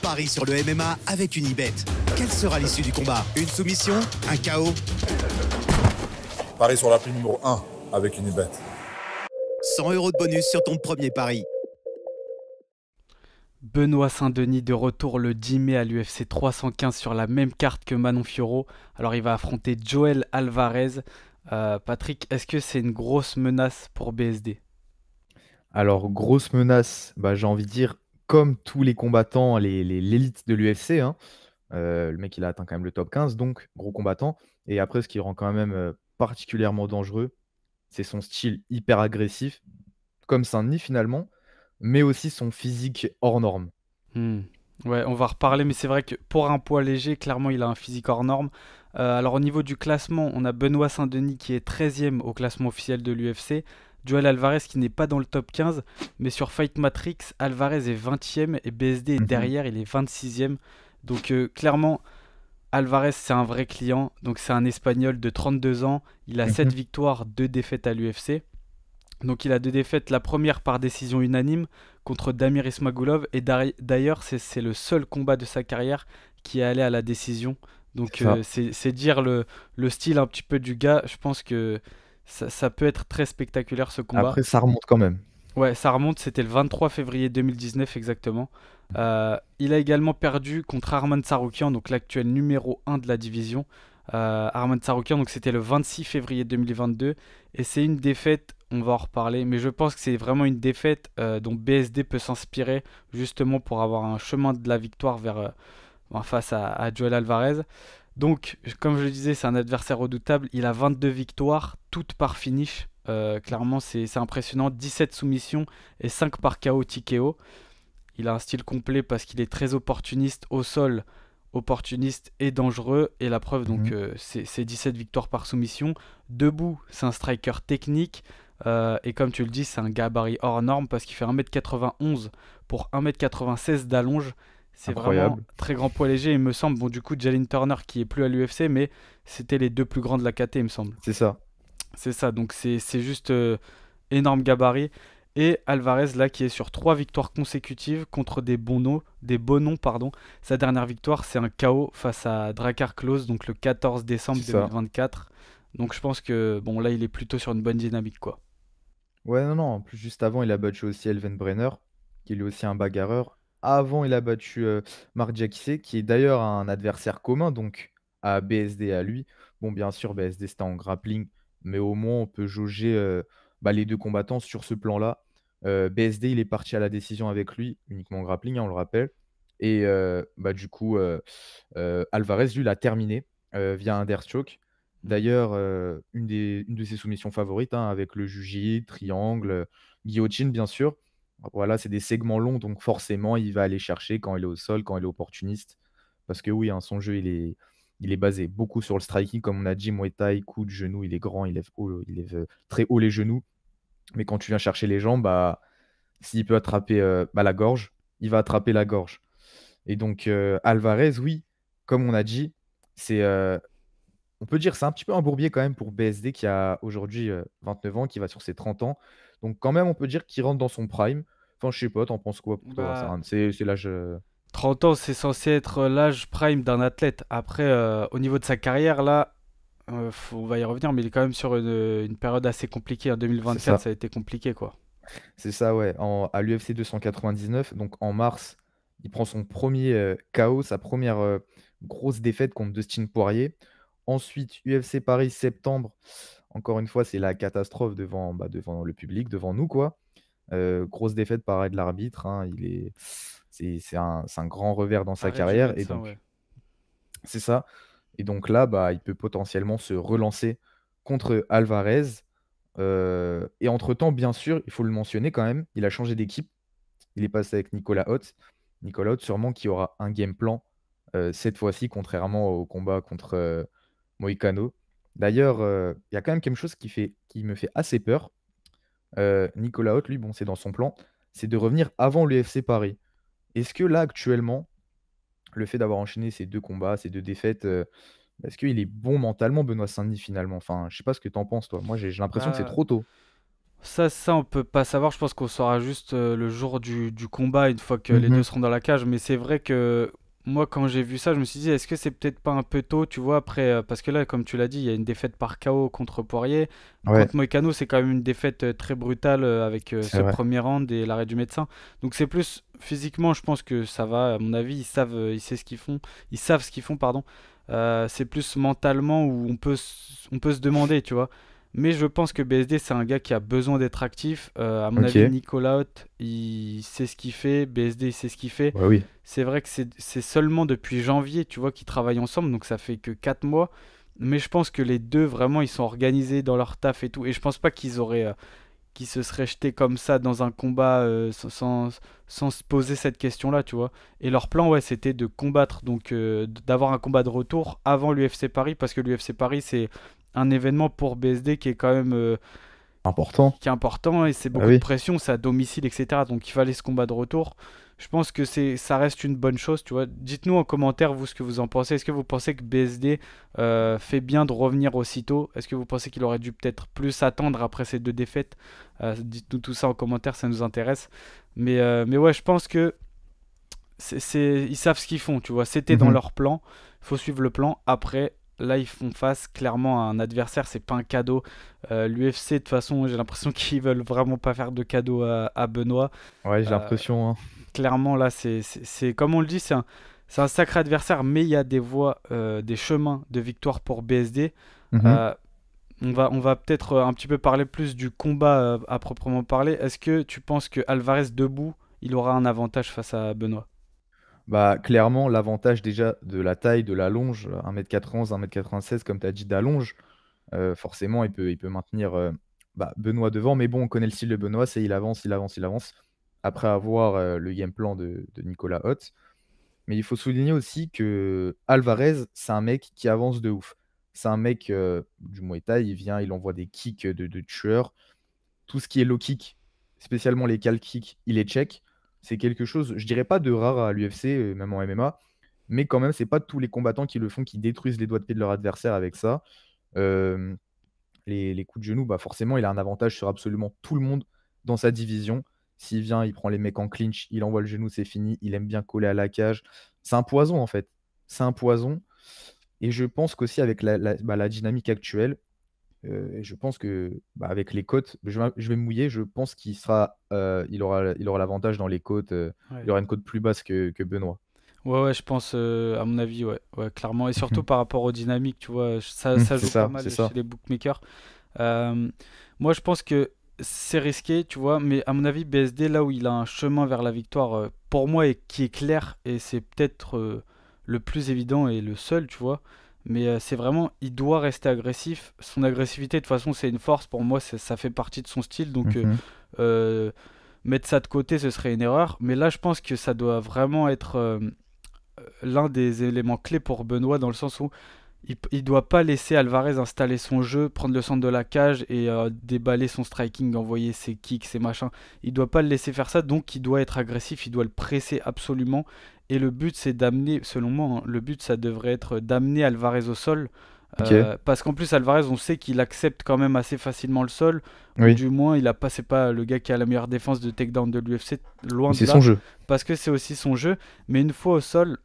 Parie sur le MMA avec Unibet. Quelle sera l'issue du combat? Une soumission? Un KO? Parie sur l'appli numéro 1 avec Unibet. 100 € de bonus sur ton premier pari. Benoît Saint-Denis de retour le 10 mai à l'UFC 315 sur la même carte que Manon Fiorot. Alors il va affronter Joel Alvarez. Patrick, est-ce que c'est une grosse menace pour BSD? Alors, grosse menace, j'ai envie de dire, comme tous les combattants, l'élite de l'UFC, hein. Le mec, il a atteint quand même le top 15, donc gros combattant. Et après, ce qui le rend quand même particulièrement dangereux, c'est son style hyper agressif, comme Saint-Denis finalement, mais aussi son physique hors norme. Ouais, on va reparler, mais c'est vrai que pour un poids léger, clairement, il a un physique hors norme. Alors au niveau du classement, on a Benoît Saint-Denis qui est 13e au classement officiel de l'UFC. Joel Alvarez qui n'est pas dans le top 15, mais sur Fight Matrix, Alvarez est 20e et BSD est derrière, il est 26e. Donc clairement, Alvarez c'est un vrai client. Donc c'est un Espagnol de 32 ans, il a 7 victoires, 2 défaites à l'UFC. Donc il a 2 défaites, la première par décision unanime contre Damir Ismagulov. Et d'ailleurs, c'est le seul combat de sa carrière qui est allé à la décision. Donc c'est dire le style un petit peu du gars. Je pense que ça peut être très spectaculaire ce combat. Après, ça remonte quand même. Ouais, ça remonte, c'était le 23 février 2019 exactement. Il a également perdu contre Arman Tsarukyan, donc l'actuel numéro 1 de la division. Arman Tsarukyan, donc c'était le 26 février 2022. Et c'est une défaite, on va en reparler, mais je pense que c'est vraiment une défaite dont BSD peut s'inspirer justement pour avoir un chemin de la victoire face à Joel Alvarez. Donc, comme je le disais, c'est un adversaire redoutable. Il a 22 victoires, toutes par finish. Clairement, c'est impressionnant. 17 soumissions et 5 par KO TKO. Il a un style complet parce qu'il est très opportuniste au sol, opportuniste et dangereux. Et la preuve, donc, c'est 17 victoires par soumission. Debout, c'est un striker technique. Et comme tu le dis, c'est un gabarit hors norme parce qu'il fait 1m91 pour 1m96 d'allonge. C'est vraiment très grand poids léger, il me semble. Bon, du coup, Jalin Turner qui est plus à l'UFC, mais c'était les deux plus grands de la KT, il me semble. C'est ça. C'est ça, donc c'est juste énorme gabarit. Et Alvarez, là, qui est sur 3 victoires consécutives contre des bons noms, pardon. Sa dernière victoire, c'est un KO face à Drakkar Klose, donc le 14 décembre 2024. Donc je pense que, bon, là, il est plutôt sur une bonne dynamique, quoi. Ouais, non. En plus, juste avant, il a battu aussi Elven Brenner, qui est lui aussi un bagarreur. Avant, il a battu Marc Diakité, qui est d'ailleurs un adversaire commun, donc à BSD et à lui. Bon, bien sûr, BSD c'était en grappling, mais au moins on peut jauger les deux combattants sur ce plan-là. BSD, il est parti à la décision avec lui, uniquement en grappling, hein, on le rappelle. Et du coup, Alvarez, lui, l'a terminé via un choke. D'ailleurs, une de ses soumissions favorites, hein, avec le juji, triangle, guillotine, bien sûr. Voilà, c'est des segments longs, donc forcément, il va aller chercher quand il est au sol, quand il est opportuniste. Parce que oui, hein, son jeu, il est basé beaucoup sur le striking, comme on a dit, Muay Thai, coude, genou, il est grand, il lève très haut les genoux. Mais quand tu viens chercher les jambes, s'il peut attraper la gorge, il va attraper la gorge. Et donc, Alvarez, oui, comme on a dit, on peut dire c'est un petit peu un bourbier quand même pour BSD qui a aujourd'hui 29 ans, qui va sur ses 30 ans. Donc quand même, on peut dire qu'il rentre dans son prime. Enfin, je sais pas, t'en penses quoi pour toi? C'est l'âge. 30 ans, c'est censé être l'âge prime d'un athlète. Après, au niveau de sa carrière, là, on va y revenir, mais il est quand même sur une période assez compliquée. En 2024, ça a été compliqué, quoi. C'est ça, ouais. À l'UFC 299, donc en mars, il prend son premier KO, sa première grosse défaite contre Dustin Poirier. Ensuite, UFC Paris, septembre. Encore une fois, c'est la catastrophe devant le public, devant nous, quoi. Grosse défaite, pareil, de l'arbitre, hein. C'est un grand revers dans sa carrière. Et donc, c'est ça. Et donc là, il peut potentiellement se relancer contre Alvarez. Et entre-temps, bien sûr, il faut le mentionner quand même, il a changé d'équipe. Il est passé avec Nicolas Hott. Nicolas Hott, sûrement, qui aura un game plan cette fois-ci, contrairement au combat contre Moïcano. D'ailleurs, il y a quand même quelque chose qui me fait assez peur. Nicolas Hott, lui, bon, c'est dans son plan, c'est de revenir avant l'UFC Paris. Est-ce que là, actuellement, le fait d'avoir enchaîné ces 2 combats, ces 2 défaites, est-ce qu'il est bon mentalement, Benoît Saint-Denis, finalement? Enfin, je sais pas ce que tu en penses, toi. Moi, j'ai l'impression que c'est trop tôt. Ça, on peut pas savoir. Je pense qu'on saura juste le jour du combat, une fois que les deux Mhm. seront dans la cage. Mais c'est vrai que moi, quand j'ai vu ça, je me suis dit, est-ce que c'est peut-être pas un peu tôt, tu vois, après, parce que là, comme tu l'as dit, il y a une défaite par KO contre Poirier. Ouais, Contre Moïcano, c'est quand même une défaite très brutale avec c'est ce vrai. premier round et l'arrêt du médecin. Donc c'est plus physiquement, je pense que ça va. À mon avis, ils savent ce qu'ils font. Ils savent ce qu'ils font, pardon. C'est plus mentalement où on peut se demander, tu vois. Mais je pense que BSD, c'est un gars qui a besoin d'être actif. À mon avis, Ok. Nicolas Haute, il sait ce qu'il fait. BSD, il sait ce qu'il fait. Bah oui. C'est vrai que c'est seulement depuis janvier, tu vois, qu'ils travaillent ensemble. Donc ça fait que 4 mois. Mais je pense que les deux, vraiment, ils sont organisés dans leur taf et tout. Et je pense pas qu'ils se seraient jetés comme ça dans un combat sans se poser cette question-là, tu vois. Et leur plan, ouais, c'était de combattre, donc d'avoir un combat de retour avant l'UFC Paris, parce que l'UFC Paris, c'est un événement pour BSD qui est quand même Important. qui est important et c'est Bah beaucoup de oui. pression, c'est à domicile, etc. Donc il fallait ce combat de retour. Je pense que ça reste une bonne chose, tu vois. Dites-nous en commentaire, vous, ce que vous en pensez. Est-ce que vous pensez que BSD fait bien de revenir aussitôt? Est-ce que vous pensez qu'il aurait dû peut-être plus attendre après ces deux défaites? Dites-nous tout ça en commentaire, ça nous intéresse. Mais ouais, je pense que ils savent ce qu'ils font, tu vois. C'était dans Mhm. leur plan. Il faut suivre le plan. Après, là, ils font face clairement à un adversaire. C'est pas un cadeau. L'UFC, de toute façon, j'ai l'impression qu'ils veulent vraiment pas faire de cadeau à Benoît. Ouais, j'ai Euh, l'impression, hein. Clairement, là, comme on le dit, c'est un sacré adversaire. Mais il y a des voies, des chemins de victoire pour BSD. Mhm. Euh, on va peut-être un petit peu parler plus du combat à proprement parler. Est-ce que tu penses que Alvarez debout, il aura un avantage face à Benoît? Bah, clairement, l'avantage déjà de la taille, de la longe, 1,91 m, 1,96 m, comme tu as dit, d'allonge, forcément, il peut maintenir bah, Benoît devant. Mais bon, on connaît le style de Benoît, c'est il avance, il avance, il avance, après avoir le game plan de Nicolas Hoth. Mais il faut souligner aussi que Alvarez, c'est un mec qui avance de ouf. C'est un mec du Muay Thai, il vient, il envoie des kicks de tueur. Tout ce qui est low kick, spécialement les cal kicks, il est check. C'est quelque chose, je dirais pas de rare à l'UFC, même en MMA, mais quand même, c'est pas tous les combattants qui le font, qui détruisent les doigts de pied de leur adversaire avec ça. Hem, les coups de genoux, bah, forcément, il a un avantage sur absolument tout le monde dans sa division. S'il vient, il prend les mecs en clinch, il envoie le genou, c'est fini. Il aime bien coller à la cage. C'est un poison, en fait. C'est un poison et je pense qu'aussi avec la dynamique actuelle, je pense que, bah, avec les côtes, je vais me mouiller, je pense il aura l'avantage dans les côtes, il Ouais. aura une côte plus basse que Benoît. Ouais, ouais, je pense, à mon avis, ouais, ouais, clairement. Et surtout Mmh. par rapport aux dynamiques, tu vois, ça C'est joue pas ça, c'est mal chez ça. les bookmakers. Euh, Moi, je pense que c'est risqué, tu vois, mais à mon avis, BSD, là où il a un chemin vers la victoire, pour moi, et qui est clair, et c'est peut-être le plus évident et le seul, tu vois, mais c'est vraiment, il doit rester agressif. Son agressivité, de toute façon, c'est une force. Pour moi, ça fait partie de son style, donc Mmh. euh, mettre ça de côté, ce serait une erreur. Mais là, je pense que ça doit vraiment être l'un des éléments clés pour Benoît dans le sens où il doit pas laisser Alvarez installer son jeu, prendre le centre de la cage et déballer son striking, envoyer ses kicks, ses machins. Il doit pas le laisser faire ça, donc il doit être agressif, il doit le presser absolument. Et le but, c'est d'amener, selon moi, hein, le but, ça devrait être d'amener Alvarez au sol. OK. Parce qu'en plus, Alvarez, on sait qu'il accepte quand même assez facilement le sol, ou Oui, du moins, c'est pas le gars qui a la meilleure défense de takedown de l'UFC, loin mais de c'est son là, jeu. parce que c'est aussi son jeu. Mais une fois au sol,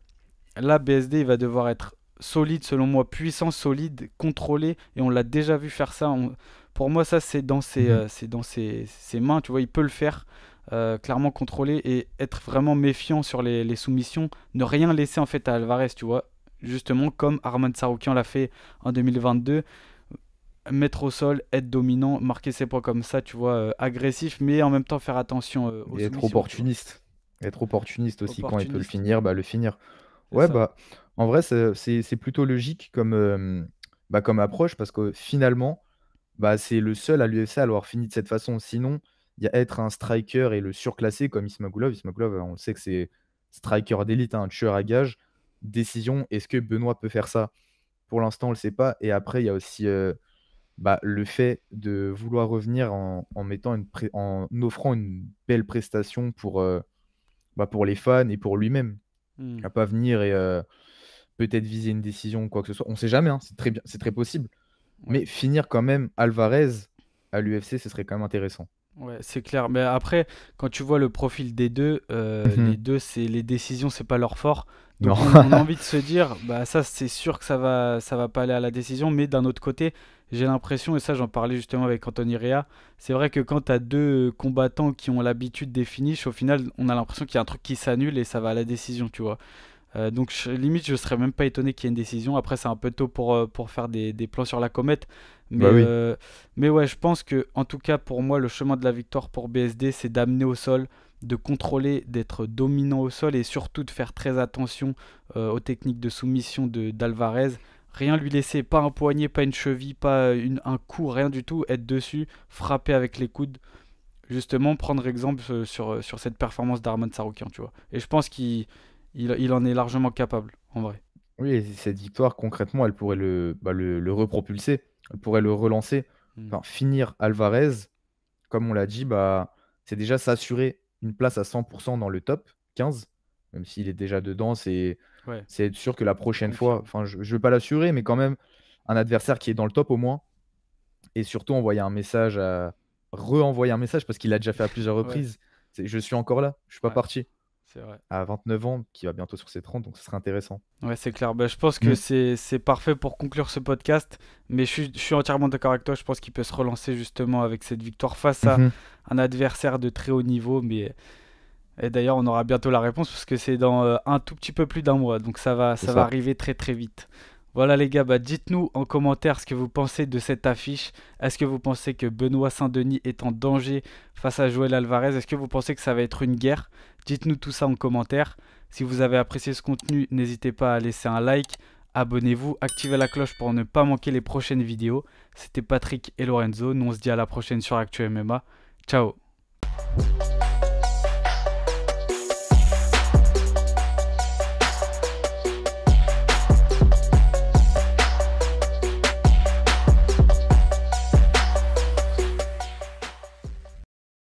là, BSD, il va devoir être solide, selon moi, puissant, solide, contrôlé, et on l'a déjà vu faire ça. Pour moi, ça, Mmh. c'est dans ses mains, tu vois, il peut le faire, clairement contrôler et être vraiment méfiant sur les soumissions, ne rien laisser en fait à Alvarez, tu vois, justement comme Arman Tsarukyan l'a fait en 2022, mettre au sol, être dominant, marquer ses points comme ça, tu vois, agressif, mais en même temps faire attention aux Et être soumissions, tu vois, opportuniste. Être opportuniste aussi quand il peut le opportuniste, finir, bah, le finir. c'est Ouais, ça. bah, en vrai, c'est plutôt logique comme, bah, comme approche parce que finalement, bah, c'est le seul à l'UFC à l'avoir fini de cette façon. Sinon, il y a être un striker et le surclasser comme Ismagulov. Ismagulov, on le sait que c'est striker d'élite, hein, un tueur à gages. Décision, est-ce que Benoît peut faire ça? Pour l'instant, on le sait pas et après il y a aussi, bah, le fait de vouloir revenir en mettant en offrant une belle prestation pour, bah, pour les fans et pour lui-même. Hmm. À pas venir et peut-être viser une décision ou quoi que ce soit. On sait jamais, hein, c'est très possible. Ouais. Mais finir quand même Alvarez à l'UFC, ce serait quand même intéressant. Ouais, c'est clair. Mais après, quand tu vois le profil des deux, les Mhm. deux, c'est les décisions, c'est pas leur fort. Non. Donc on a envie de se dire, bah ça c'est sûr que ça va pas aller à la décision. Mais d'un autre côté, j'ai l'impression, et ça j'en parlais justement avec Anthony Rea, c'est vrai que quand tu as deux combattants qui ont l'habitude des finishes, au final, on a l'impression qu'il y a un truc qui s'annule et ça va à la décision, tu vois. Donc limite, je serais même pas étonné qu'il y ait une décision. Après, c'est un peu tôt pour faire des plans sur la comète. Mais, Bah oui. euh, mais ouais, je pense que, en tout cas, pour moi, le chemin de la victoire pour BSD, c'est d'amener au sol, de contrôler, d'être dominant au sol et surtout de faire très attention aux techniques de soumission d'Alvarez. Rien lui laisser, pas un poignet, pas une cheville, pas un coup, rien du tout. Être dessus, frapper avec les coudes. Justement, prendre exemple sur cette performance d'Arman Saroukian, tu vois. Et je pense qu'il en est largement capable, en vrai. Oui, et cette victoire, concrètement, elle pourrait le repropulser, elle pourrait le relancer. Mm. Enfin, finir Alvarez, comme on l'a dit, bah, c'est déjà s'assurer une place à 100 dans le top 15, même s'il est déjà dedans, Ouais, c'est être sûr que la je prochaine fois, confirme. enfin, je ne veux pas l'assurer, mais quand même, un adversaire qui est dans le top au moins, et surtout envoyer un message re-envoyer un message parce qu'il l'a déjà fait à plusieurs Ouais, reprises. C'est: «Je suis encore là, je suis pas ouais, parti». c'est vrai. À 29 ans, qui va bientôt sur ses 30, donc ce serait intéressant. Ouais, c'est clair. Bah, je pense que Mmh. c'est parfait pour conclure ce podcast. Mais je suis entièrement d'accord avec toi. Je pense qu'il peut se relancer justement avec cette victoire face à Mmh. un adversaire de très haut niveau. Et d'ailleurs, on aura bientôt la réponse parce que c'est dans un tout petit peu plus d'un mois. Donc C'est ça va ça. arriver très très vite. Voilà les gars, bah dites-nous en commentaire ce que vous pensez de cette affiche. Est-ce que vous pensez que Benoît Saint-Denis est en danger face à Joël Alvarez? Est-ce que vous pensez que ça va être une guerre? Dites-nous tout ça en commentaire. Si vous avez apprécié ce contenu, n'hésitez pas à laisser un like, abonnez-vous, activez la cloche pour ne pas manquer les prochaines vidéos. C'était Patrick et Lorenzo. Nous on se dit à la prochaine sur Actu MMA. Ciao.